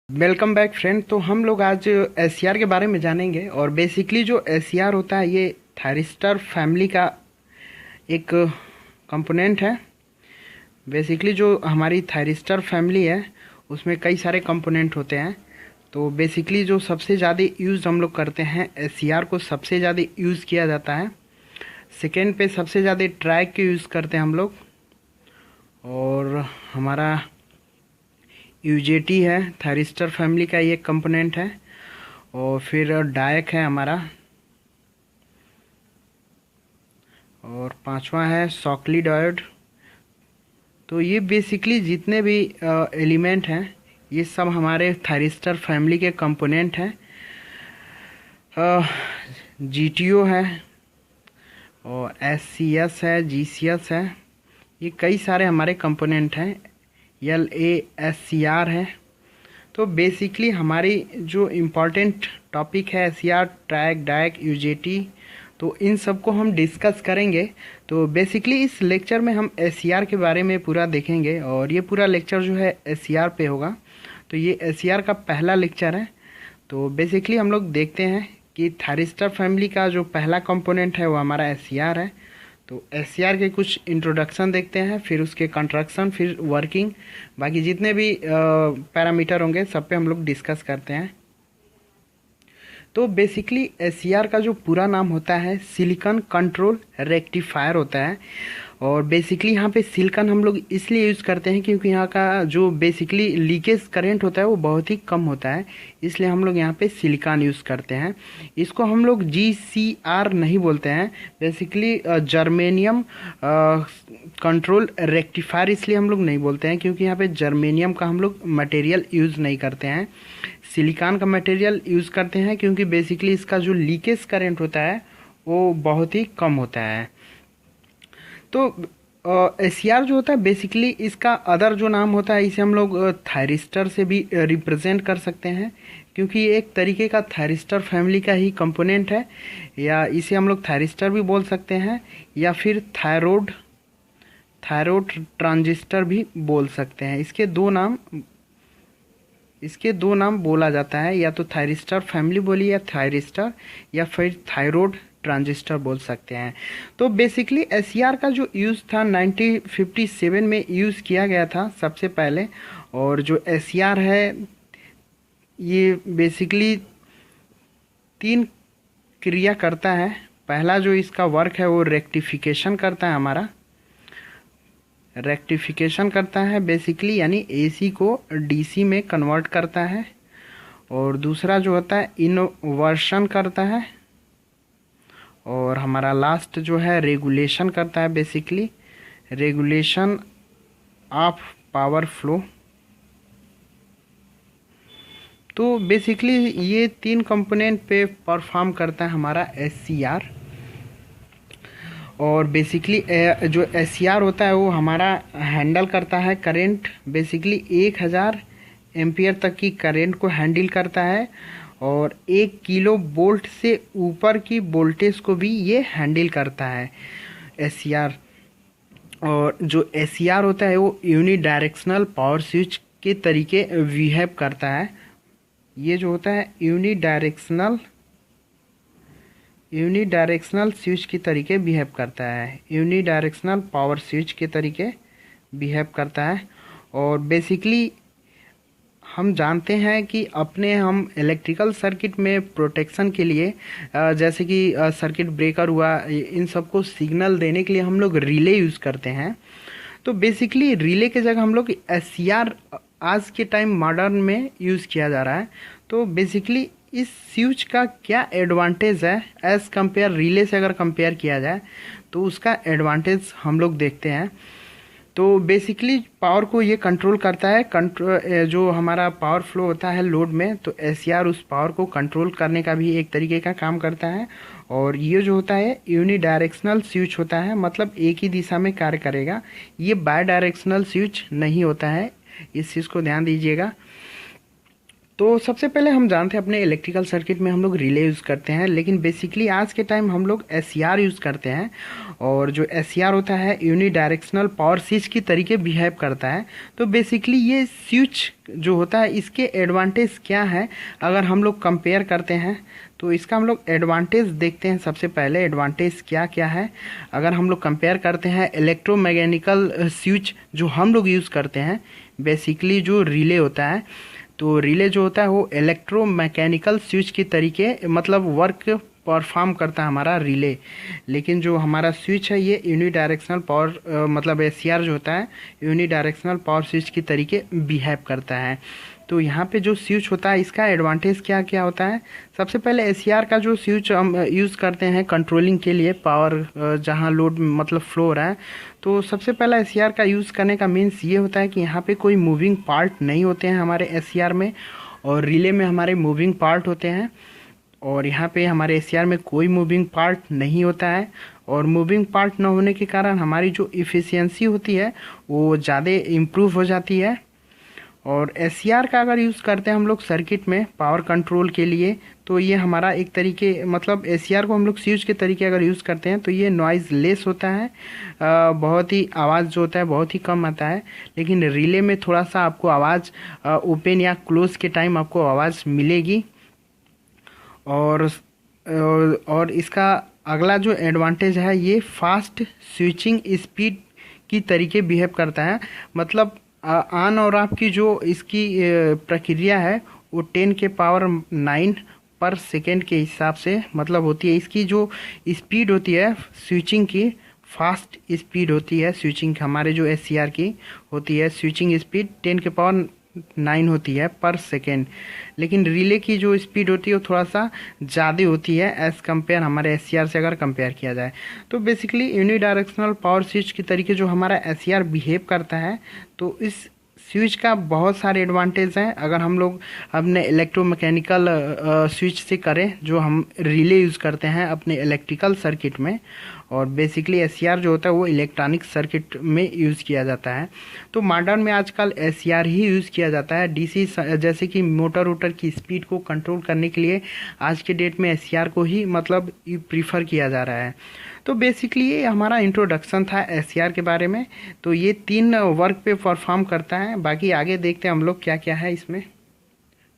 Welcome back friend. तो हम लोग आज एससीआर के बारे में जानेंगे। और बेसिकली जो एससीआर होता है ये थायरिस्टर फैमिली का एक कंपोनेंट है। बेसिकली जो हमारी थायरिस्टर फैमिली है उसमें कई सारे कंपोनेंट होते हैं। तो बेसिकली जो सबसे ज़्यादा यूज़ हम लोग करते हैं एससीआर को सबसे ज़्यादा यूज़ किया जाता है। सेकेंड पे सबसे ज़्यादा ट्रैक के यूज़ करते हैं हम लोग। और हमारा यूजेटी है थायरिस्टर फैमिली का ये कंपोनेंट है। और फिर डायक है हमारा। और पांचवा है सॉकली डायोड। तो ये बेसिकली जितने भी एलिमेंट हैं ये सब हमारे थायरिस्टर फैमिली के कंपोनेंट हैं। जीटीओ है और एससीएस है, जीसीएस है, ये कई सारे हमारे कंपोनेंट हैं। LASCR है। तो बेसिकली हमारी जो इम्पोर्टेंट टॉपिक है एससीआर, ट्रैक, डायक, यूजेटी, तो इन सब को हम डिस्कस करेंगे। तो बेसिकली इस लेक्चर में हम एससीआर के बारे में पूरा देखेंगे और ये पूरा लेक्चर जो है एससीआर पे होगा। तो ये एससीआर का पहला लेक्चर है। तो बेसिकली हम लोग देखते हैं कि थायरिस्टर फैमिली का जो पहला कंपोनेंट है वो हमारा एससीआर है। तो एससीआर के कुछ इंट्रोडक्शन देखते हैं, फिर उसके कंस्ट्रक्शन, फिर वर्किंग, बाकी जितने भी पैरामीटर होंगे सब पे हम लोग डिस्कस करते हैं। तो बेसिकली एससीआर का जो पूरा नाम होता है सिलिकॉन कंट्रोल रेक्टिफायर होता है। और बेसिकली यहाँ पे सिलिकॉन हम लोग इसलिए यूज़ करते हैं क्योंकि यहाँ का जो बेसिकली लीकेज करंट होता है वो बहुत ही कम होता है, इसलिए हम लोग यहाँ पे सिलिकॉन यूज़ करते हैं। इसको हम लोग GCR नहीं बोलते हैं, बेसिकली जर्मेनियम कंट्रोल रेक्टिफायर इसलिए हम लोग नहीं बोलते हैं क्योंकि यहाँ पे जर्मेनियम का हम लोग मटेरियल यूज़ नहीं करते हैं, सिलिकॉन का मटेरियल यूज़ करते हैं क्योंकि बेसिकली इसका जो लीकेज करंट होता है वो बहुत ही कम होता है। तो एससीआर जो होता है बेसिकली इसका अदर जो नाम होता है इसे हम लोग थायरिस्टर से भी रिप्रेजेंट कर सकते हैं क्योंकि ये एक तरीके का थायरिस्टर फैमिली का ही कंपोनेंट है, या इसे हम लोग थायरिस्टर भी बोल सकते हैं या फिर थायरोड ट्रांजिस्टर भी बोल सकते हैं। इसके दो नाम बोला जाता है, या तो थायरिस्टर फैमिली बोली या थायरिस्टर, या फिर थायरोड ट्रांजिस्टर बोल सकते हैं। तो बेसिकली एससीआर का जो यूज़ था 1957 में यूज़ किया गया था सबसे पहले। और जो एससीआर है ये बेसिकली 3 क्रिया करता है। पहला जो इसका वर्क है वो रेक्टिफिकेशन करता है, हमारा रेक्टिफिकेशन करता है बेसिकली, यानी एसी को डीसी में कन्वर्ट करता है। और दूसरा जो होता है इन्वर्शन करता है। और हमारा लास्ट जो है रेगुलेशन करता है, basically regulation of power flow. तो बेसिकली ये 3 कंपोनेंट पे परफॉर्म करता है हमारा एससीआर। और बेसिकली जो एससीआर होता है वो हमारा हैंडल करता है करंट, बेसिकली 1000 एम्पियर तक की करंट को हैंडल करता है। और 1 किलो वोल्ट से ऊपर की वोल्टेज को भी ये हैंडल करता है एससीआर। और जो एससीआर होता है वो यूनिडायरेक्शनल पावर स्विच के तरीके बिहेव करता है। ये जो होता है यूनिडायरेक्शनल स्विच के तरीके बिहेव करता है, यूनिडायरेक्शनल पावर स्विच के तरीके बिहेव करता है। और बेसिकली हम जानते हैं कि हम इलेक्ट्रिकल सर्किट में प्रोटेक्शन के लिए जैसे कि सर्किट ब्रेकर हुआ, इन सबको सिग्नल देने के लिए हम लोग रिले यूज़ करते हैं। तो बेसिकली रिले के जगह हम लोग एससीआर आज के टाइम मॉडर्न में यूज़ किया जा रहा है। तो बेसिकली इस स्विच का क्या एडवांटेज है एज़ कंपेयर रिले से, अगर कंपेयर किया जाए तो उसका एडवांटेज हम लोग देखते हैं। तो बेसिकली पावर को ये कंट्रोल करता है, जो हमारा पावर फ्लो होता है लोड में, तो एससीआर उस पावर को कंट्रोल करने का भी एक तरीके का काम करता है। और ये जो होता है यूनिडायरेक्शनल स्विच होता है, मतलब एक ही दिशा में कार्य करेगा, ये बाय डायरेक्शनल स्विच नहीं होता है, इस चीज़ को ध्यान दीजिएगा। तो सबसे पहले हम जानते हैं अपने इलेक्ट्रिकल सर्किट में हम लोग रिले यूज़ करते हैं, लेकिन बेसिकली आज के टाइम हम लोग एससीआर यूज़ करते हैं। और जो एससीआर होता है यूनी डायरेक्शनल पावर स्विच की तरीके बिहेव करता है। तो बेसिकली ये स्विच जो होता है इसके एडवांटेज क्या है अगर हम लोग कंपेयर करते हैं, तो इसका हम लोग एडवांटेज देखते हैं। सबसे पहले एडवांटेज क्या क्या है अगर हम लोग कंपेयर करते हैं इलेक्ट्रोमैकेनिकल स्विच जो हम लोग यूज़ करते हैं, बेसिकली जो रिले होता है। तो रिले जो होता है वो इलेक्ट्रोमैकेनिकल स्विच की तरीके मतलब वर्क परफॉर्म करता है हमारा रिले। लेकिन जो हमारा स्विच है ये यूनी डायरेक्शनल पावर मतलब एससीआर जो होता है यूनी डायरेक्शनल पावर स्विच की तरीके बिहेव करता है। तो यहाँ पे जो स्विच होता है इसका एडवांटेज क्या क्या होता है। सबसे पहले एससीआर का जो स्विच हम यूज़ करते हैं कंट्रोलिंग के लिए पावर जहाँ लोड मतलब फ्लो हो रहा है, तो सबसे पहला एससीआर का यूज़ करने का मीन्स ये होता है कि यहाँ पे कोई मूविंग पार्ट नहीं होते हैं हमारे एससीआर में, और रिले में हमारे मूविंग पार्ट होते हैं। और यहाँ पे हमारे एससीआर में कोई मूविंग पार्ट नहीं होता है, और मूविंग पार्ट न होने के कारण हमारी जो इफ़िशियंसी होती है वो ज़्यादा इम्प्रूव हो जाती है। और एससीआर का अगर यूज़ करते हैं हम लोग सर्किट में पावर कंट्रोल के लिए, तो ये हमारा एक तरीके मतलब एससीआर को हम लोग स्विच के तरीके अगर यूज़ करते हैं तो ये नॉइज़ लेस होता है, बहुत ही आवाज़ जो होता है बहुत ही कम आता है। लेकिन रिले में थोड़ा सा आपको आवाज़ ओपन या क्लोज के टाइम आपको आवाज़ मिलेगी। और इसका अगला जो एडवांटेज है ये फास्ट स्विचिंग स्पीड की तरीके बिहेव करता है। मतलब ऑन और ऑफ की जो इसकी प्रक्रिया है वो 10 के पावर 9 पर सेकेंड के हिसाब से मतलब होती है। इसकी जो स्पीड होती है स्विचिंग की फास्ट स्पीड होती है स्विचिंग हमारे जो एससीआर की होती है स्विचिंग स्पीड 10 के पावर 9 होती है पर सेकेंड। लेकिन रिले की जो स्पीड होती है वो थोड़ा सा ज़्यादा होती है एज़ कम्पेयर हमारे एससीआर से अगर कंपेयर किया जाए। तो basically unidirectional power switch की तरीके जो हमारा एससीआर बिहेव करता है, तो इस स्विच का बहुत सारे एडवांटेज हैं। अगर हम लोग अपने इलेक्ट्रोमैकेनिकल स्विच से करें जो हम रिले यूज़ करते हैं अपने इलेक्ट्रिकल सर्किट में, और बेसिकली एससीआर जो होता है वो इलेक्ट्रॉनिक सर्किट में यूज़ किया जाता है। तो मॉडर्न में आजकल एससीआर ही यूज़ किया जाता है। डीसी जैसे कि मोटर वोटर की स्पीड को कंट्रोल करने के लिए आज के डेट में एससीआर को ही मतलब प्रीफर किया जा रहा है। तो बेसिकली ये हमारा इंट्रोडक्शन था एससीआर के बारे में। तो ये 3 वर्क पे परफॉर्म करता है, बाकी आगे देखते हैं हम लोग क्या क्या है इसमें।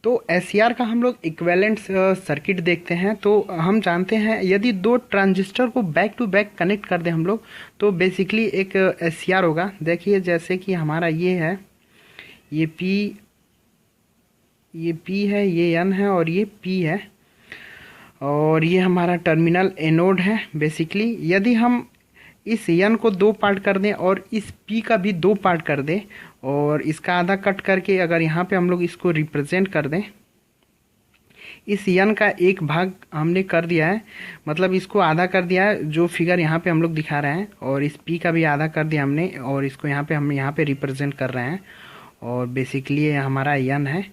तो एससीआर का हम लोग इक्विवेलेंट सर्किट देखते हैं। तो हम जानते हैं यदि 2 ट्रांजिस्टर को बैक टू बैक कनेक्ट कर दें हम लोग, तो बेसिकली एक एससीआर होगा। देखिए जैसे कि हमारा ये है, ये पी है, ये एन है और ये पी है, और ये हमारा टर्मिनल एनोड है। बेसिकली यदि हम इस एन को 2 पार्ट कर दें और इस पी का भी 2 पार्ट कर दें और इसका आधा कट करके अगर यहाँ पे हम लोग इसको रिप्रेजेंट कर दें, इस एन का एक भाग हमने कर दिया है मतलब इसको आधा कर दिया है जो फिगर यहाँ पे हम लोग दिखा रहे हैं, और इस पी का भी आधा कर दिया हमने और इसको हम यहाँ पे रिप्रेजेंट कर रहे हैं, और बेसिकली ये हमारा एन है।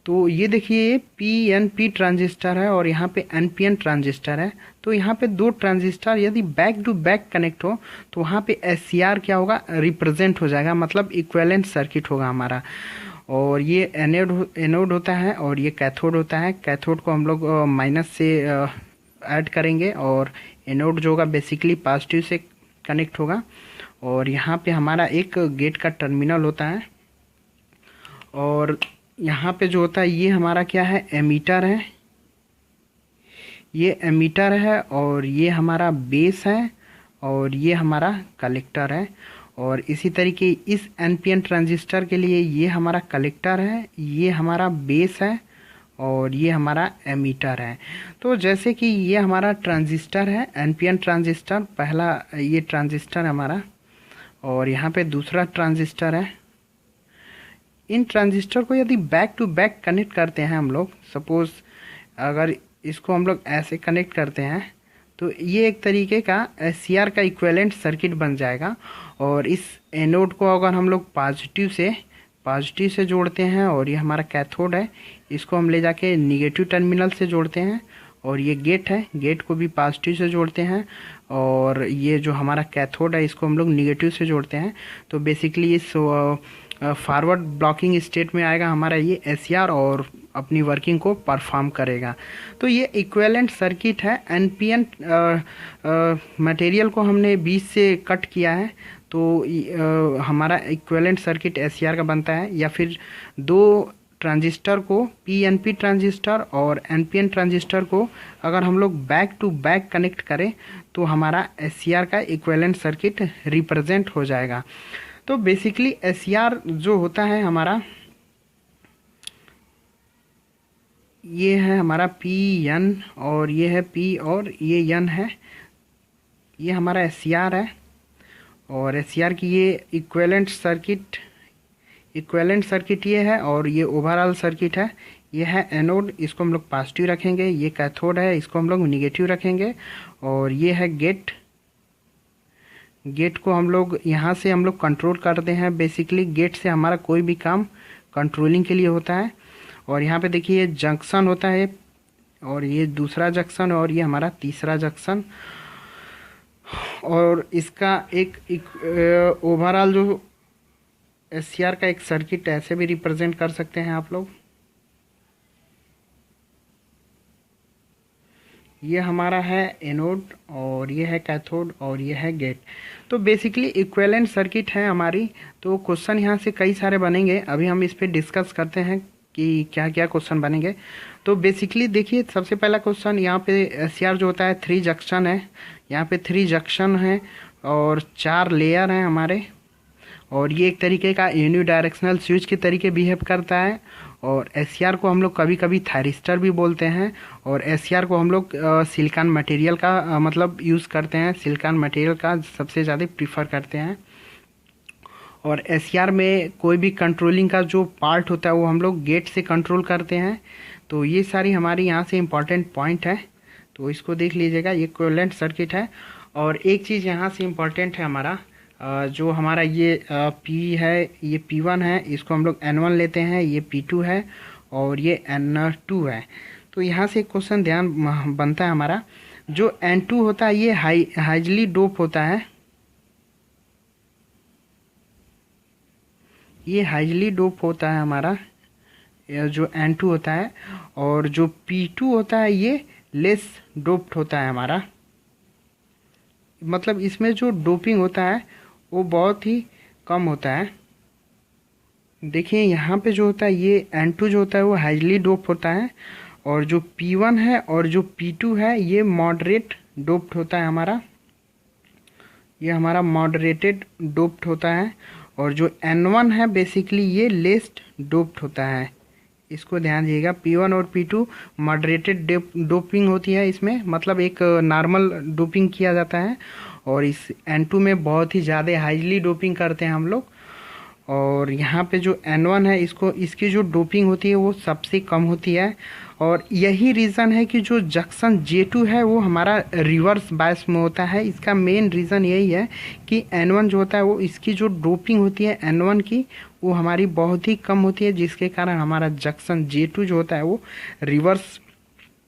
तो ये देखिए पी ट्रांजिस्टर है और यहाँ पे एनपीएन ट्रांजिस्टर है। तो यहाँ पे 2 ट्रांजिस्टर यदि बैक टू बैक कनेक्ट हो तो वहाँ पे एससीआर क्या होगा रिप्रेजेंट हो जाएगा, मतलब इक्विवेलेंट सर्किट होगा हमारा। और ये एनोड होता है और ये कैथोड होता है। कैथोड को हम लोग माइनस से ऐड करेंगे और एनोड जो होगा बेसिकली पॉजिटिव से कनेक्ट होगा। और यहाँ पे हमारा एक गेट का टर्मिनल होता है, और यहाँ पे जो होता है ये हमारा क्या है एमीटर है, ये एमीटर है, और ये हमारा बेस है, और ये हमारा कलेक्टर है। और इसी तरीके इस एनपीएन ट्रांजिस्टर के लिए ये हमारा कलेक्टर है, ये हमारा बेस है, और ये हमारा एमीटर है। तो जैसे कि ये हमारा ट्रांजिस्टर है एनपीएन ट्रांजिस्टर, पहला ये ट्रांजिस्टर हमारा, और यहाँ पे दूसरा ट्रांजिस्टर है। इन ट्रांजिस्टर को यदि बैक टू बैक कनेक्ट करते हैं हम लोग, सपोज अगर इसको हम लोग ऐसे कनेक्ट करते हैं तो ये एक तरीके का एससीआर का इक्विवेलेंट सर्किट बन जाएगा। और इस एनोड को अगर हम लोग पॉजिटिव से जोड़ते हैं, और ये हमारा कैथोड है, इसको हम ले जाके निगेटिव टर्मिनल से जोड़ते हैं, और ये गेट है, गेट को भी पॉजिटिव से जोड़ते हैं, और ये जो हमारा कैथोड है इसको हम लोग निगेटिव से जोड़ते हैं। तो बेसिकली इस फॉरवर्ड ब्लॉकिंग स्टेट में आएगा हमारा ये एससीआर और अपनी वर्किंग को परफॉर्म करेगा। तो ये इक्विवेलेंट सर्किट है। एनपीएन मटेरियल को हमने बीच से कट किया है, तो हमारा इक्विवेलेंट सर्किट एससीआर का बनता है। या फिर दो ट्रांजिस्टर को, पीएनपी ट्रांजिस्टर और एनपीएन ट्रांजिस्टर को अगर हम लोग बैक टू बैक कनेक्ट करें तो हमारा एससीआर का इक्विवेलेंट सर्किट रिप्रेजेंट हो जाएगा। तो बेसिकली एससीआर जो होता है हमारा, ये है हमारा पी एन और ये है पी और ये एन है, ये हमारा एससीआर है। और एससीआर की ये इक्विवेलेंट सर्किट ये है और ये ओवरऑल सर्किट है। ये है एनोड, इसको हम लोग पॉजिटिव रखेंगे। ये कैथोड है, इसको हम लोग निगेटिव रखेंगे। और ये है गेट को हम लोग यहाँ से हम लोग कंट्रोल करते हैं। बेसिकली गेट से हमारा कोई भी काम कंट्रोलिंग के लिए होता है। और यहाँ पे देखिए ये जंक्शन होता है और ये दूसरा जंक्शन और ये हमारा तीसरा जंक्शन। और इसका एक ओवरऑल जो एससीआर का एक सर्किट ऐसे भी रिप्रेजेंट कर सकते हैं आप लोग। ये हमारा है एनोड और ये है कैथोड और ये है गेट। तो बेसिकली इक्विवेलेंट सर्किट है हमारी। तो क्वेश्चन यहाँ से कई सारे बनेंगे, अभी हम इस पे डिस्कस करते हैं कि क्या क्या क्वेश्चन बनेंगे। तो बेसिकली देखिए, सबसे पहला क्वेश्चन यहाँ पे एससीआर जो होता है 3 जंक्शन है। यहाँ पे 3 जंक्शन है और 4 लेयर हैं हमारे। और ये एक तरीके का यूनिडायरेक्शनल स्विच के तरीके बिहेव करता है। और एससीआर को हम लोग कभी कभी थायरिस्टर भी बोलते हैं। और एससीआर को हम लोग सिलिकॉन मटेरियल का मतलब यूज़ करते हैं, सिलिकॉन मटेरियल का सबसे ज़्यादा प्रीफर करते हैं। और एससीआर में कोई भी कंट्रोलिंग का जो पार्ट होता है वो हम लोग गेट से कंट्रोल करते हैं। तो ये सारी हमारी यहाँ से इम्पॉर्टेंट पॉइंट है, तो इसको देख लीजिएगा। ये इक्विवेलेंट सर्किट है। और एक चीज़ यहाँ से इम्पॉर्टेंट है हमारा, जो हमारा ये P है, ये P1 है, इसको हम लोग N1 लेते हैं। ये P2 है और ये N2 है। तो यहाँ से एक क्वेश्चन ध्यान बनता है हमारा, जो N2 होता है ये हाइजली डोप होता है। ये हाइजली डोप होता है हमारा जो N2 होता है। और जो P2 होता है ये लेस डोप्ड होता है हमारा। मतलब इसमें जो डोपिंग होता है वो बहुत ही कम होता है। देखिए यहाँ पे जो होता है ये N2 जो होता है वो हाइजली डोप होता है। और जो P1 है और जो P2 है ये मॉडरेट डोप्ड होता है हमारा। ये हमारा मॉडरेटेड डोप्ड होता है। और जो N1 है बेसिकली ये लेस्ट डोप्ड होता है। इसको ध्यान दीजिएगा, P1 और P2 मॉडरेटेड डोपिंग होती है इसमें, मतलब एक नॉर्मल डोपिंग किया जाता है। और इस N2 में बहुत ही ज़्यादा हाइजली डोपिंग करते हैं हम लोग। और यहाँ पे जो N1 है इसकी जो डोपिंग होती है वो सबसे कम होती है। और यही रीज़न है कि जो जंक्शन J2 है वो हमारा रिवर्स बायस में होता है। इसका मेन रीज़न यही है कि N1 जो होता है वो इसकी जो डोपिंग होती है N1 की वो हमारी बहुत ही कम होती है, जिसके कारण हमारा जंक्शन J2 जो होता है वो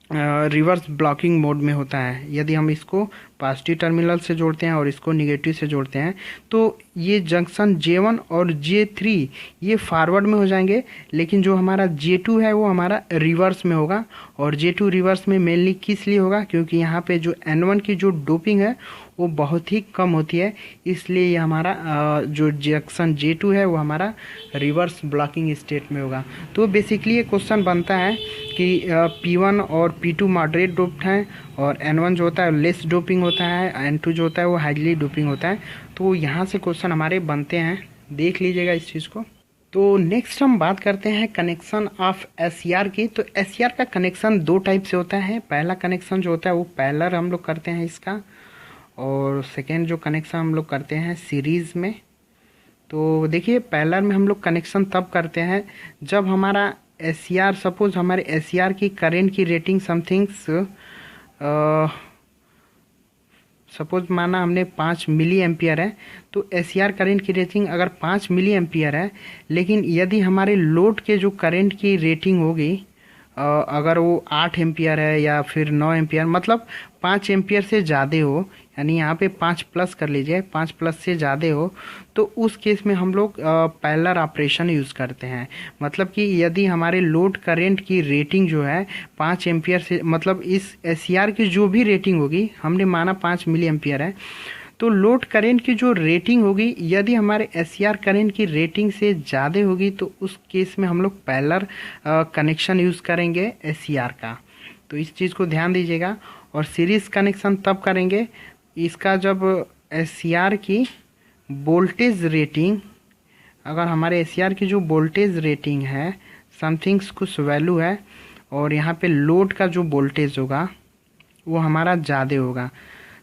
रिवर्स ब्लॉकिंग मोड में होता है। यदि हम इसको पॉजिटिव टर्मिनल से जोड़ते हैं और इसको निगेटिव से जोड़ते हैं तो ये जंक्शन J1 और J3 ये फॉरवर्ड में हो जाएंगे, लेकिन जो हमारा J2 है वो हमारा रिवर्स में होगा। और J2 रिवर्स में मेनली किस लिए होगा, क्योंकि यहाँ पे जो N1 की जो डोपिंग है वो बहुत ही कम होती है, इसलिए ये हमारा जो जंक्शन J2 है वो हमारा रिवर्स ब्लॉकिंग स्टेट में होगा। तो बेसिकली ये क्वेश्चन बनता है कि P1 और P2 मॉडरेट डोप्ड हैं और N1 जो होता है लेस डोपिंग होता है, N2 जो होता है वो हाईली डोपिंग होता है। तो यहाँ से क्वेश्चन हमारे बनते हैं, देख लीजिएगा इस चीज़ को। तो नेक्स्ट हम बात करते हैं कनेक्शन ऑफ एससीआर की। तो एससीआर का कनेक्शन 2 टाइप से होता है। पहला कनेक्शन जो होता है वो पैरेलल हम लोग करते हैं इसका, और सेकेंड जो कनेक्शन हम लोग करते हैं सीरीज़ में। तो देखिए पैरेलल में हम लोग कनेक्शन तब करते हैं जब हमारा एससीआर, सपोज हमारे एससीआर की करेंट की रेटिंग समथिंग्स, सपोज माना हमने 5 मिली एम्पियर है, तो एससीआर करेंट की रेटिंग अगर 5 मिली एम्पियर है, लेकिन यदि हमारे लोड के जो करेंट की रेटिंग होगी अगर वो 8 एम्पियर है या फिर 9 एम्पियर, मतलब 5 एम्पियर से ज़्यादा हो यानी यहाँ पे 5 प्लस कर लीजिए, 5 प्लस से ज़्यादा हो तो उस केस में हम लोग पैरेलल ऑपरेशन यूज़ करते हैं। मतलब कि यदि हमारे लोड करंट की रेटिंग जो है 5 एम्पियर से, मतलब इस एससीआर की जो भी रेटिंग होगी, हमने माना 5 मिली एम्पियर है, तो लोड करंट की जो रेटिंग होगी यदि हमारे एससीआर करंट की रेटिंग से ज़्यादा होगी तो उस केस में हम लोग पैरेलल कनेक्शन यूज़ करेंगे एससीआर का। तो इस चीज़ को ध्यान दीजिएगा। और सीरीज़ कनेक्शन तब करेंगे इसका जब एससीआर की वोल्टेज रेटिंग, अगर हमारे एससीआर की जो वोल्टेज रेटिंग है समथिंग्स कुछ वैल्यू है और यहाँ पे लोड का जो वोल्टेज होगा वो हमारा ज़्यादा होगा।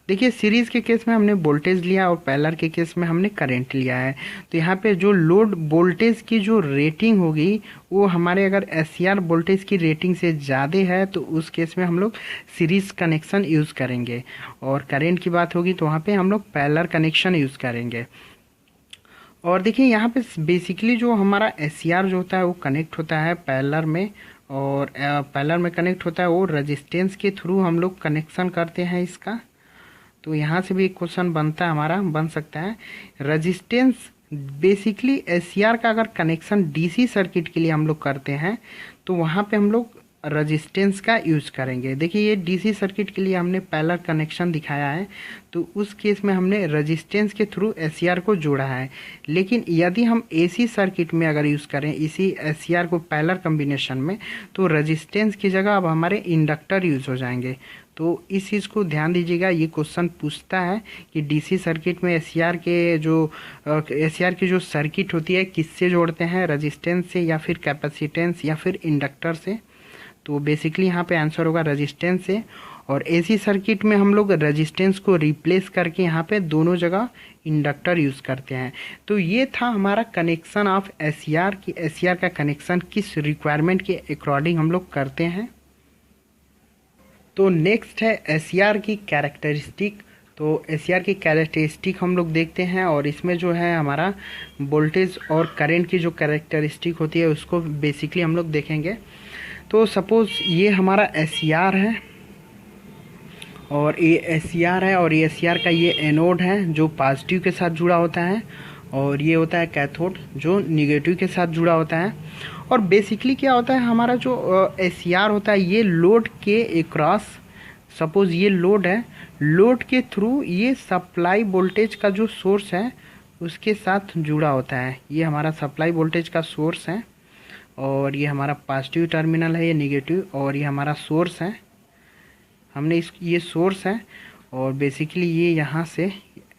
देखिए सीरीज़ के केस में हमने वोल्टेज लिया और पैरेलल के केस में हमने करंट लिया है। तो यहाँ पे जो लोड वोल्टेज की जो रेटिंग होगी वो हमारे अगर एससीआर वोल्टेज की रेटिंग से ज़्यादा है तो उस केस में हम लोग सीरीज़ कनेक्शन यूज़ करेंगे। और करंट की बात होगी तो वहाँ पे हम लोग पैरेलल कनेक्शन यूज़ करेंगे। और देखिए यहाँ पे बेसिकली जो हमारा एससीआर जो होता है वो कनेक्ट होता है पैरेलल में, और पैरेलल में कनेक्ट होता है वो रेजिस्टेंस के थ्रू हम लोग कनेक्शन करते हैं इसका। तो यहाँ से भी एक क्वेश्चन बनता है, हमारा बन सकता है रेजिस्टेंस। बेसिकली एससीआर का अगर कनेक्शन डीसी सर्किट के लिए हम लोग करते हैं तो वहाँ पे हम लोग रेजिस्टेंस का यूज़ करेंगे। देखिए ये डीसी सर्किट के लिए हमने पैरेलल कनेक्शन दिखाया है, तो उस केस में हमने रेजिस्टेंस के थ्रू एससीआर को जोड़ा है। लेकिन यदि हम एसी सर्किट में अगर यूज़ करें इसी एससीआर को पैरेलल कॉम्बिनेशन में, तो रेजिस्टेंस की जगह अब हमारे इंडक्टर यूज़ हो जाएंगे। तो इस चीज़ को ध्यान दीजिएगा। ये क्वेश्चन पूछता है कि डीसी सर्किट में एससीआर की जो सर्किट होती है किससे जोड़ते हैं, रेजिस्टेंस से या फिर कैपेसिटेंस या फिर इंडक्टर से। तो बेसिकली यहाँ पे आंसर होगा रेजिस्टेंस से। और एसी सर्किट में हम लोग रेजिस्टेंस को रिप्लेस करके यहाँ पे दोनों जगह इंडक्टर यूज़ करते हैं। तो ये था हमारा कनेक्शन ऑफ एससीआर की एससीआर का कनेक्शन किस रिक्वायरमेंट के अकॉर्डिंग हम लोग करते हैं। तो नेक्स्ट है एससीआर की कैरेक्टरिस्टिक। तो एससीआर की कैरेक्टरिस्टिक हम लोग देखते हैं और इसमें जो है हमारा वोल्टेज और करंट की जो कैरेक्टरिस्टिक होती है उसको बेसिकली हम लोग देखेंगे। तो सपोज़ ये हमारा एससीआर है और ये एससीआर है और ये एससीआर का ये एनोड है जो पॉजिटिव के साथ जुड़ा होता है, और ये होता है कैथोड जो निगेटिव के साथ जुड़ा होता है। और बेसिकली क्या होता है हमारा जो एससीआर होता है ये लोड के अक्रॉस, सपोज़ ये लोड है, लोड के थ्रू ये सप्लाई वोल्टेज का जो सोर्स है उसके साथ जुड़ा होता है। ये हमारा सप्लाई वोल्टेज का सोर्स है और ये हमारा पॉजिटिव टर्मिनल है, ये निगेटिव, और ये हमारा सोर्स है। हमने ये सोर्स है और बेसिकली ये यहाँ से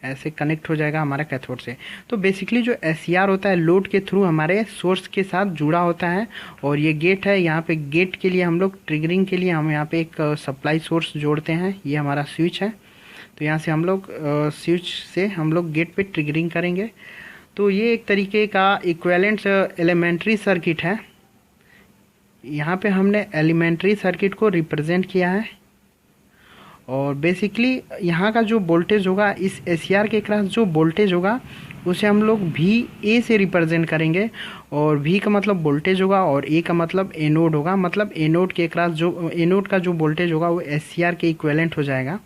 ऐसे कनेक्ट हो जाएगा हमारे कैथोड से। तो बेसिकली जो एससीआर होता है लोड के थ्रू हमारे सोर्स के साथ जुड़ा होता है। और ये गेट है, यहाँ पे गेट के लिए हम लोग ट्रिगरिंग के लिए हम यहाँ पे एक सप्लाई सोर्स जोड़ते हैं। ये हमारा स्विच है, तो यहाँ से हम लोग स्विच से हम लोग गेट पे ट्रिगरिंग करेंगे। तो ये एक तरीके का इक्विवेलेंट एलिमेंट्री सर्किट है। यहाँ पे हमने एलिमेंट्री सर्किट को रिप्रेजेंट किया है। और बेसिकली यहाँ का जो वोल्टेज होगा इस एससीआर के क्रॉस जो वोल्टेज होगा उसे हम लोग वी ए से रिप्रेजेंट करेंगे। और वी का मतलब वोल्टेज होगा और ए का मतलब एनोड होगा। मतलब एनोड के क्रॉस जो एनोड का जो वोल्टेज होगा वो एससीआर के इक्विवेलेंट हो जाएगा।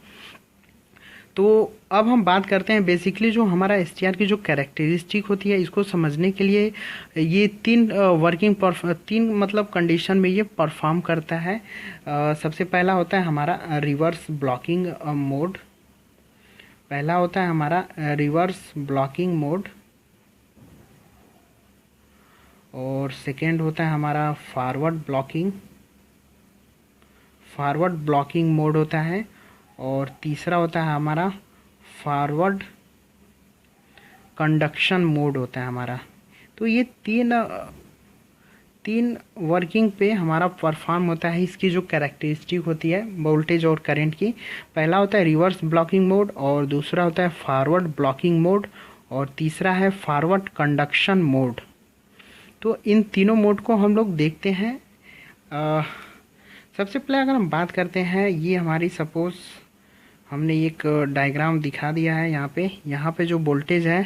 तो अब हम बात करते हैं बेसिकली जो हमारा एससीआर की जो कैरेक्टरिस्टिक होती है इसको समझने के लिए ये तीन मतलब कंडीशन में ये परफॉर्म करता है। सबसे पहला होता है हमारा रिवर्स ब्लॉकिंग मोड। पहला होता है हमारा रिवर्स ब्लॉकिंग मोड, और सेकेंड होता है हमारा फॉरवर्ड ब्लॉकिंग मोड होता है, और तीसरा होता है हमारा फॉरवर्ड कंडक्शन मोड होता है हमारा। तो ये तीन वर्किंग पे हमारा परफॉर्म होता है। इसकी जो कैरेक्टरिस्टिक होती है वोल्टेज और करंट की, पहला होता है रिवर्स ब्लॉकिंग मोड, और दूसरा होता है फॉरवर्ड ब्लॉकिंग मोड, और तीसरा है फॉरवर्ड कंडक्शन मोड। तो इन तीनों मोड को हम लोग देखते हैं। सबसे पहले अगर हम बात करते हैं, ये हमारी सपोज हमने एक डायग्राम दिखा दिया है यहाँ पे जो वोल्टेज है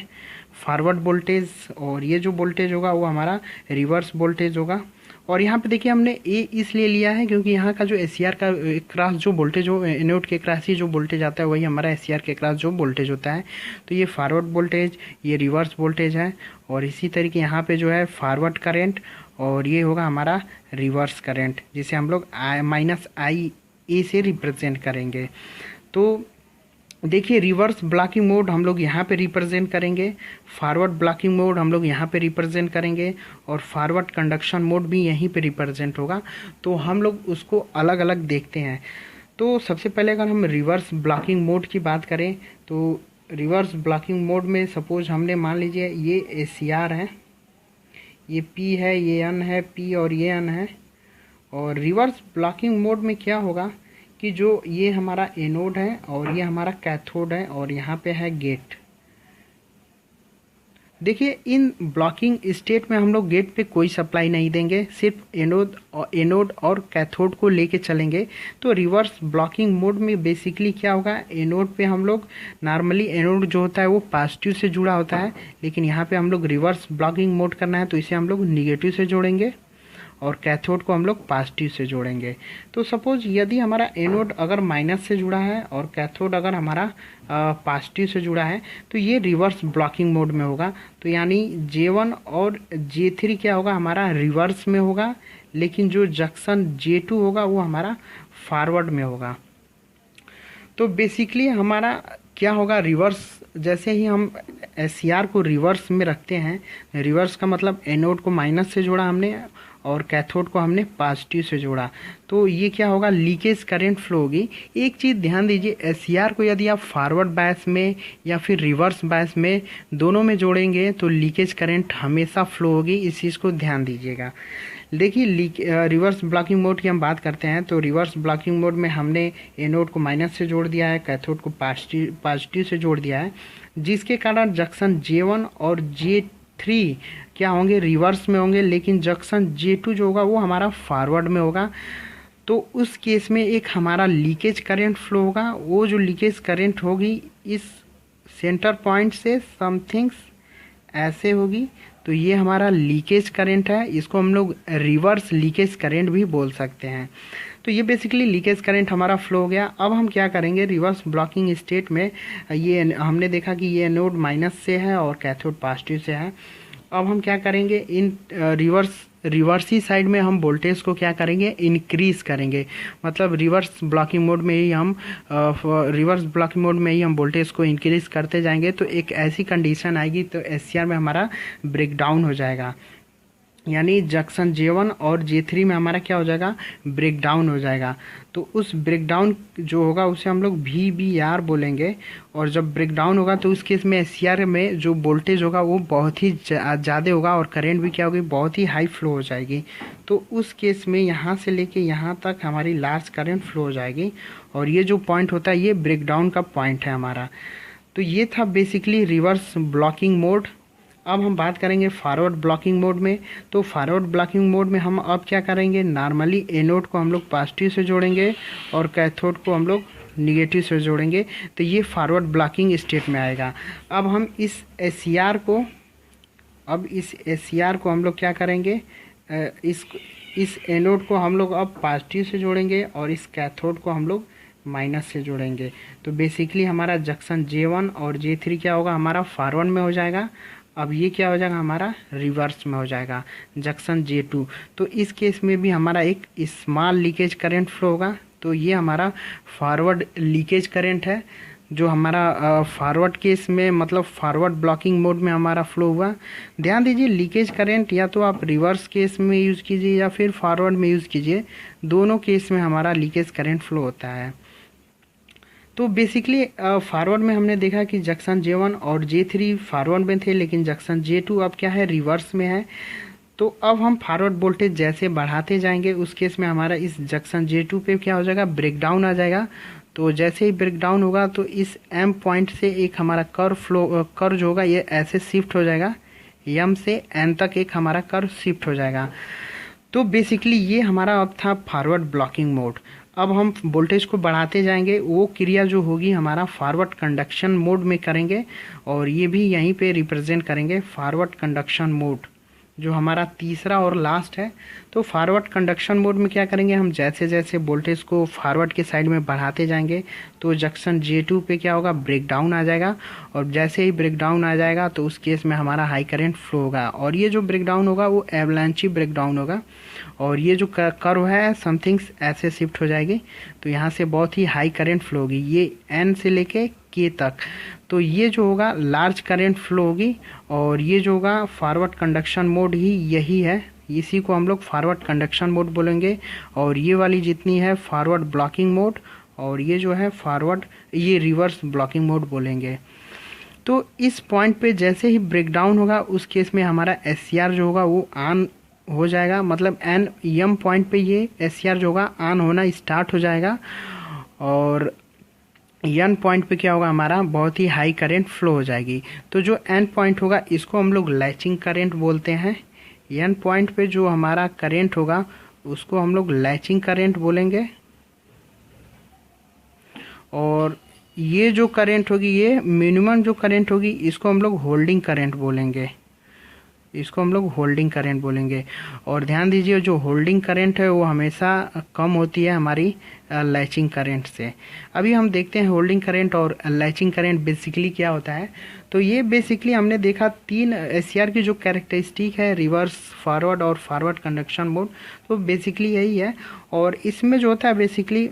फॉरवर्ड वोल्टेज, और ये जो वोल्टेज होगा वो हमारा रिवर्स वोल्टेज होगा। और यहाँ पे देखिए हमने ए इसलिए लिया है क्योंकि यहाँ का जो एसीआर का क्रॉस जो वोल्टेज हो, एनोड के क्रॉस ही जो वोल्टेज आता है वही हमारा एसीआर के क्रॉस जो वोल्टेज होता है। तो ये फॉरवर्ड वोल्टेज, ये रिवर्स वोल्टेज है, और इसी तरीके यहाँ पे जो है फॉरवर्ड करंट, और ये होगा हमारा रिवर्स करंट, जिसे हम लोग -IA से रिप्रेजेंट करेंगे। तो देखिए रिवर्स ब्लॉकिंग मोड हम लोग यहाँ पे रिप्रेजेंट करेंगे, फॉरवर्ड ब्लॉकिंग मोड हम लोग यहाँ पे रिप्रेजेंट करेंगे, और फॉरवर्ड कंडक्शन मोड भी यहीं पे रिप्रेजेंट होगा। तो हम लोग उसको अलग अलग देखते हैं। तो सबसे पहले अगर हम रिवर्स ब्लॉकिंग मोड की बात करें तो रिवर्स ब्लॉकिंग मोड में सपोज हमने मान लीजिए ये एसीआर है, ये पी है, ये एन है, पी और ये एन है। और रिवर्स ब्लॉकिंग मोड में क्या होगा कि जो ये हमारा एनोड है और ये हमारा कैथोड है और यहाँ पे है गेट। देखिए इन ब्लॉकिंग स्टेट में हम लोग गेट पे कोई सप्लाई नहीं देंगे, सिर्फ एनोड और कैथोड को लेके चलेंगे। तो रिवर्स ब्लॉकिंग मोड में बेसिकली क्या होगा, एनोड पे हम लोग नॉर्मली एनोड जो होता है वो पॉजिटिव से जुड़ा होता है, लेकिन यहाँ पे हम लोग रिवर्स ब्लॉकिंग मोड करना है तो इसे हम लोग निगेटिव से जोड़ेंगे और कैथोड को हम लोग पॉजिटिव से जोड़ेंगे। तो सपोज यदि हमारा एनोड अगर माइनस से जुड़ा है और कैथोड अगर हमारा पॉजिटिव से जुड़ा है तो ये रिवर्स ब्लॉकिंग मोड में होगा। तो यानी J1 और J3 क्या होगा, हमारा रिवर्स में होगा, लेकिन जो जंक्शन J2 होगा वो हमारा फॉरवर्ड में होगा। तो बेसिकली हमारा क्या होगा, रिवर्स जैसे ही हम एसीआर को रिवर्स में रखते हैं, रिवर्स का मतलब एनोड को माइनस से जोड़ा हमने और कैथोड को हमने पॉजिटिव से जोड़ा, तो ये क्या होगा, लीकेज करंट फ्लो होगी। एक चीज़ ध्यान दीजिए, एसीआर को यदि आप फॉरवर्ड बायस में या फिर रिवर्स बायस में दोनों में जोड़ेंगे तो लीकेज करंट हमेशा फ्लो होगी, इस चीज़ को ध्यान दीजिएगा। देखिए रिवर्स ब्लॉकिंग मोड की हम बात करते हैं तो रिवर्स ब्लॉकिंग मोड में हमने एनोड को माइनस से जोड़ दिया है, कैथोड को पॉजिटिव से जोड़ दिया है, जिसके कारण जंक्शन J1 और J3 क्या होंगे, रिवर्स में होंगे, लेकिन जंक्शन J2 जो होगा वो हमारा फॉरवर्ड में होगा। तो उस केस में एक हमारा लीकेज करंट फ्लो होगा, वो जो लीकेज करंट होगी इस सेंटर पॉइंट से समथिंग्स ऐसे होगी, तो ये हमारा लीकेज करंट है, इसको हम लोग रिवर्स लीकेज करंट भी बोल सकते हैं। तो ये बेसिकली लीकेज करंट हमारा फ्लो हो गया। अब हम क्या करेंगे, रिवर्स ब्लॉकिंग स्टेट में ये हमने देखा कि ये एनोड माइनस से है और कैथोड पॉजिटिव से है। अब हम क्या करेंगे, इन रिवर्सी साइड में हम वोल्टेज को क्या करेंगे, इंक्रीज करेंगे। मतलब रिवर्स ब्लॉकिंग मोड में ही हम वोल्टेज को इंक्रीज करते जाएंगे, तो एक ऐसी कंडीशन आएगी तो एसीआर में हमारा ब्रेकडाउन हो जाएगा, यानी जंक्शन J1 और J3 में हमारा क्या हो जाएगा, ब्रेकडाउन हो जाएगा। तो उस ब्रेकडाउन जो होगा उसे हम लोग VBR बोलेंगे, और जब ब्रेकडाउन होगा तो उस केस में एसीआर में जो वोल्टेज होगा वो बहुत ही ज़्यादा होगा और करंट भी क्या होगी, बहुत ही हाई फ्लो हो जाएगी। तो उस केस में यहाँ से लेके यहाँ तक हमारी लार्ज करंट फ्लो हो जाएगी, और ये जो पॉइंट होता है ये ब्रेकडाउन का पॉइंट है हमारा। तो ये था बेसिकली रिवर्स ब्लॉकिंग मोड। अब हम बात करेंगे फॉरवर्ड ब्लॉकिंग मोड में। तो फॉरवर्ड ब्लॉकिंग मोड में हम अब क्या करेंगे, नॉर्मली एनोड को हम लोग पॉजिटिव से जोड़ेंगे और कैथोड को हम लोग निगेटिव से जोड़ेंगे, तो ये फॉरवर्ड ब्लॉकिंग स्टेट में आएगा। अब हम इस एसीआर को हम लोग क्या करेंगे, इस एनोड को हम लोग अब पॉजिटिव से जोड़ेंगे और इस कैथोड को हम लोग माइनस से जोड़ेंगे। तो बेसिकली हमारा जंक्शन J1 और J3 क्या होगा, हमारा फॉरवर्ड में हो जाएगा। अब ये क्या हो जाएगा, हमारा रिवर्स में हो जाएगा जंक्शन J2। तो इस केस में भी हमारा एक स्मॉल लीकेज करंट फ्लो होगा। तो ये हमारा फॉरवर्ड लीकेज करंट है, जो हमारा फॉरवर्ड केस में मतलब फॉरवर्ड ब्लॉकिंग मोड में हमारा फ्लो हुआ। ध्यान दीजिए लीकेज करंट या तो आप रिवर्स केस में यूज़ कीजिए या फिर फॉरवर्ड में यूज़ कीजिए, दोनों केस में हमारा लीकेज करंट फ्लो होता है। तो बेसिकली फॉरवर्ड में हमने देखा कि जंक्शन J1 और J3 फॉरवर्ड में थे, लेकिन जंक्शन J2 अब क्या है, रिवर्स में है। तो अब हम फॉरवर्ड वोल्टेज जैसे बढ़ाते जाएंगे उस केस में हमारा इस जंक्शन J2 पे क्या हो जाएगा, ब्रेकडाउन आ जाएगा। तो जैसे ही ब्रेकडाउन होगा तो इस M पॉइंट से एक हमारा कर्व जो होगा ये ऐसे शिफ्ट हो जाएगा, M से N तक एक हमारा कर्व शिफ्ट हो जाएगा। तो बेसिकली ये हमारा अब था फॉरवर्ड ब्लॉकिंग मोड। अब हम वोल्टेज को बढ़ाते जाएंगे, वो क्रिया जो होगी हमारा फॉरवर्ड कंडक्शन मोड में करेंगे, और ये भी यहीं पे रिप्रेजेंट करेंगे फॉरवर्ड कंडक्शन मोड। जो हमारा तीसरा और लास्ट है। तो फॉरवर्ड कंडक्शन मोड में क्या करेंगे, हम जैसे जैसे वोल्टेज को फॉरवर्ड के साइड में बढ़ाते जाएंगे तो जंक्शन J2 पे क्या होगा, ब्रेक डाउन आ जाएगा। और जैसे ही ब्रेक डाउन आ जाएगा तो उस केस में हमारा हाई करंट फ्लो होगा, और ये जो ब्रेक डाउन होगा वो एवलांची ब्रेक डाउन होगा। और ये जो कर्व है समथिंग ऐसे शिफ्ट हो जाएगी, तो यहाँ से बहुत ही हाई करंट फ्लो होगी, ये N से लेके K तक। तो ये जो होगा लार्ज करंट फ्लो होगी, और ये जो होगा फॉरवर्ड कंडक्शन मोड ही यही है, इसी को हम लोग फॉरवर्ड कंडक्शन मोड बोलेंगे। और ये वाली जितनी है फॉरवर्ड ब्लॉकिंग मोड, और ये जो है फॉरवर्ड ये रिवर्स ब्लॉकिंग मोड बोलेंगे। तो इस पॉइंट पे जैसे ही ब्रेकडाउन होगा उस केस में हमारा SCR जो होगा वो ऑन हो जाएगा, मतलब एम पॉइंट पे ये SCR जो होगा ऑन होना स्टार्ट हो जाएगा। और एन पॉइंट पे क्या होगा, हमारा बहुत ही हाई करंट फ्लो हो जाएगी। तो जो एन पॉइंट होगा इसको हम लोग लैचिंग करंट बोलते हैं। एन पॉइंट पे जो हमारा करंट होगा उसको हम लोग लैचिंग करंट बोलेंगे। और ये जो करंट होगी, ये मिनिमम जो करंट होगी, इसको हम लोग होल्डिंग करंट बोलेंगे, इसको हम लोग होल्डिंग करंट बोलेंगे। और ध्यान दीजिए जो होल्डिंग करंट है वो हमेशा कम होती है हमारी लैचिंग करंट से। अभी हम देखते हैं होल्डिंग करंट और लैचिंग करंट बेसिकली क्या होता है। तो ये बेसिकली हमने देखा तीन SCR की जो कैरेक्टरिस्टिक है, रिवर्स, फॉरवर्ड और फॉरवर्ड कंडक्शन मोड, तो बेसिकली यही है। और इसमें जो होता है बेसिकली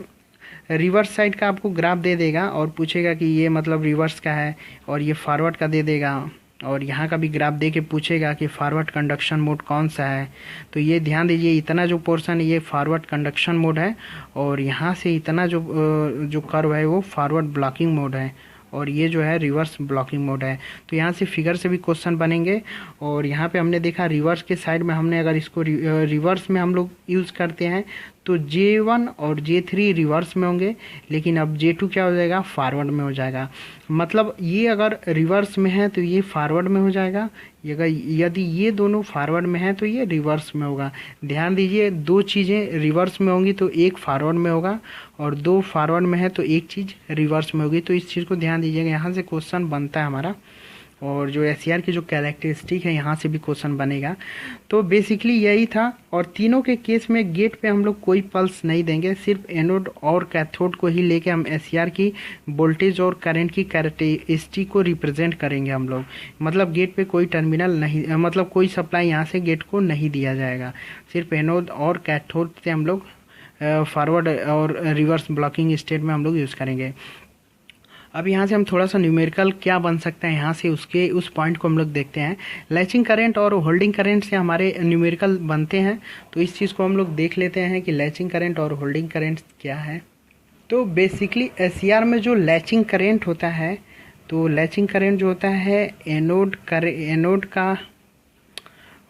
रिवर्स साइड का आपको ग्राफ दे देगा और पूछेगा कि ये मतलब रिवर्स का है, और ये फॉरवर्ड का दे देगा, और यहाँ का भी ग्राफ दे के पूछेगा कि फॉरवर्ड कंडक्शन मोड कौन सा है। तो ये ध्यान दीजिए इतना जो पोर्शन है ये फॉरवर्ड कंडक्शन मोड है, और यहाँ से इतना जो कर्व है वो फॉरवर्ड ब्लॉकिंग मोड है, और ये जो है रिवर्स ब्लॉकिंग मोड है। तो यहाँ से फिगर से भी क्वेश्चन बनेंगे। और यहाँ पे हमने देखा रिवर्स के साइड में हमने अगर इसको रिवर्स में हम लोग यूज़ करते हैं तो J1 और J3 रिवर्स में होंगे, लेकिन अब J2 क्या हो जाएगा, फॉरवर्ड में हो जाएगा। मतलब ये अगर रिवर्स में है तो ये फॉरवर्ड में हो जाएगा, यदि ये दोनों फॉरवर्ड में है तो ये रिवर्स में होगा। ध्यान दीजिए दो चीज़ें रिवर्स में होंगी तो एक फॉरवर्ड में होगा, और दो फॉरवर्ड में है तो एक चीज़ रिवर्स में होगी। तो इस चीज़ को ध्यान दीजिएगा, यहाँ से क्वेश्चन बनता है हमारा। और जो SCR की जो कैरेक्टरिस्टिक है यहाँ से भी क्वेश्चन बनेगा। तो बेसिकली यही था। और तीनों के केस में गेट पे हम लोग कोई पल्स नहीं देंगे, सिर्फ एनोड और कैथोड को ही लेके हम SCR की वोल्टेज और करंट की कैरेक्टरिस्टिक को रिप्रेजेंट करेंगे हम लोग। मतलब गेट पे कोई टर्मिनल नहीं, मतलब कोई सप्लाई यहाँ से गेट को नहीं दिया जाएगा, सिर्फ एनोड और कैथोड से हम लोग फॉरवर्ड और रिवर्स ब्लॉकिंग स्टेट में हम लोग यूज़ करेंगे। अब यहाँ से हम थोड़ा सा न्यूमेरिकल क्या बन सकता है यहाँ से उसके उस पॉइंट को हम लोग देखते हैं। लैचिंग करंट और होल्डिंग करंट से हमारे न्यूमेरिकल बनते हैं, तो इस चीज़ को हम लोग देख लेते हैं कि लैचिंग करंट और होल्डिंग करंट क्या है। तो बेसिकली SCR में जो लैचिंग करंट होता है, तो लैचिंग करंट जो होता है एनोड का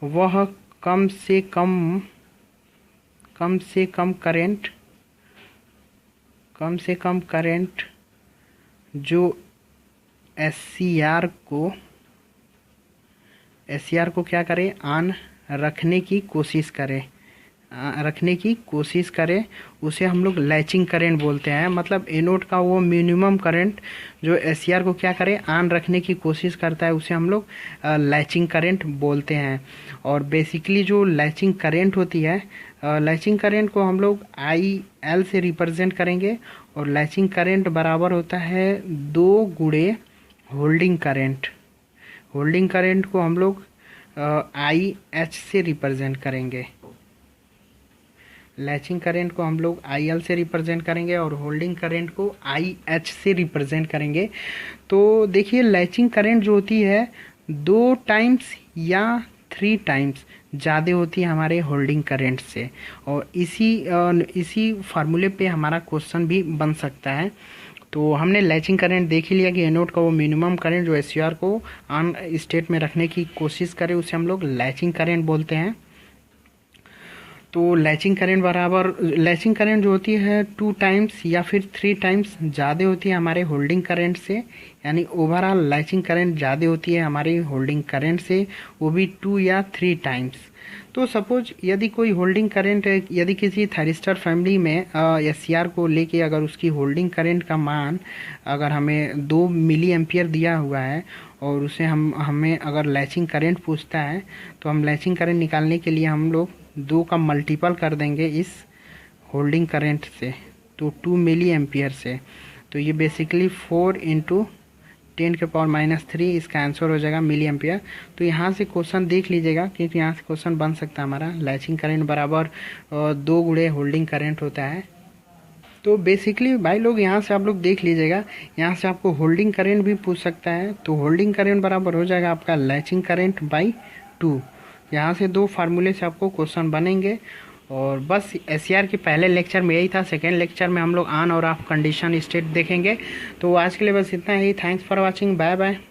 वह कम से कम करंट जो SCR को क्या करे, ऑन रखने की कोशिश करे, उसे हम लोग लैचिंग करंट बोलते हैं। मतलब एनोड का वो मिनिमम करंट जो SCR को क्या करे, ऑन रखने की कोशिश करता है, उसे हम लोग लैचिंग करंट बोलते हैं। और बेसिकली जो लैचिंग करंट होती है, लैचिंग करंट को हम लोग IL से रिप्रेजेंट करेंगे, और लैचिंग करंट बराबर होता है 2 गुणे होल्डिंग करंट। होल्डिंग करंट को हम लोग IH से रिप्रेजेंट करेंगे, लैचिंग करंट को हम लोग IL से रिप्रेजेंट करेंगे और होल्डिंग करंट को IH से रिप्रेजेंट करेंगे। तो देखिए लैचिंग करंट जो होती है 2 टाइम्स या 3 टाइम्स ज़्यादा होती है हमारे होल्डिंग करंट से, और इसी फार्मूले पे हमारा क्वेश्चन भी बन सकता है। तो हमने लैचिंग करंट देख ही लिया कि एनोड का वो मिनिमम करंट जो SCR को ऑन स्टेट में रखने की कोशिश करे, उसे हम लोग लैचिंग करंट बोलते हैं। तो लैचिंग करंट जो होती है 2 टाइम्स या फिर 3 टाइम्स ज़्यादा होती है हमारे होल्डिंग करंट से, यानी ओवरऑल लैचिंग करंट ज़्यादा होती है हमारी होल्डिंग करंट से, वो भी 2 या 3 टाइम्स। तो सपोज यदि कोई होल्डिंग करंट, यदि किसी थायरिस्टर फैमिली में एस सी आर को लेके अगर उसकी होल्डिंग करंट का मान अगर हमें 2 मिली एम्पियर दिया हुआ है और उसे हमें अगर लैचिंग करंट पूछता है, तो हम लैचिंग करंट निकालने के लिए हम लोग 2 का मल्टीपल कर देंगे इस होल्डिंग करंट से, तो 2 मिली एम्पियर से। तो ये बेसिकली 4 इंटू 10⁻³ इसका आंसर हो जाएगा मिली एम्पियर। तो यहाँ से क्वेश्चन देख लीजिएगा, क्योंकि यहाँ से क्वेश्चन बन सकता है हमारा लैचिंग करंट बराबर 2 गुणे होल्डिंग करंट होता है। तो बेसिकली भाई लोग यहाँ से आप लोग देख लीजिएगा, यहाँ से आपको होल्डिंग करंट भी पूछ सकता है। तो होल्डिंग करंट बराबर हो जाएगा आपका लैचिंग करंट बाई 2। यहाँ से 2 फार्मूले से आपको क्वेश्चन बनेंगे। और बस एससीआर के पहले लेक्चर में यही था। सेकेंड लेक्चर में हम लोग ऑन और ऑफ कंडीशन स्टेट देखेंगे। तो आज के लिए बस इतना ही। Thanks for watching, bye bye.